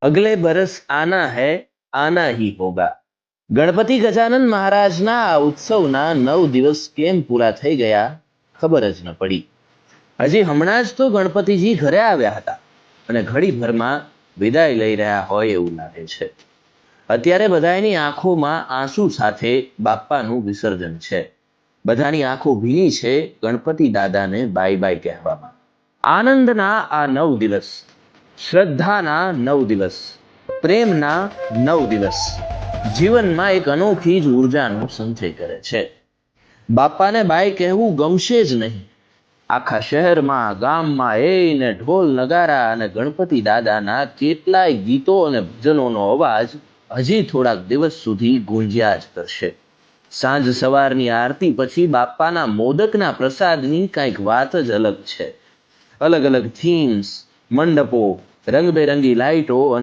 अगले बरस आना है, आना ही होगा। ગણપતિ ગજાનન મહારાજના આ ઉત્સવના 9 દિવસ કેમ પૂરા થઈ ગયા ખબર જ ન પડી. હજી હમણાં જ તો ગણપતિજી ઘરે આવ્યા હતા અને ઘડીભરમાં વિદાય લઈ રહ્યા હોય એવું લાગે છે. અત્યારે બધાની આંખોમાં આંસુ સાથે બાપ્પાનું વિસર્જન છે. બધાની આંખો ભીની છે ગણપતિ દાદાને બાય બાય કહેવામાં. આનંદના આ 9 દિવસ, શ્રદ્ધાના 9 દિવસ, પ્રેમના 9 દિવસ જીવનમાં એક અનોખી જ ઉર્જાનો સંચય કરે છે. બાપાને બાય કહેવું ગમશે જ નહીં. આખા શહેરમાં, ગામમાં એને ઢોલ નગારા અને ગણપતિ દાદાના કેટલાય ગીતો અને ભજનોનો અવાજ હજી થોડાક દિવસ સુધી ગુંજ્યા જ કરશે. સાંજ સવારની આરતી પછી બાપાના મોદકના પ્રસાદની કંઈક વાત જ અલગ છે. અલગ અલગ થીમ્સ, મંડપો, રંગબેરંગી લાઇટો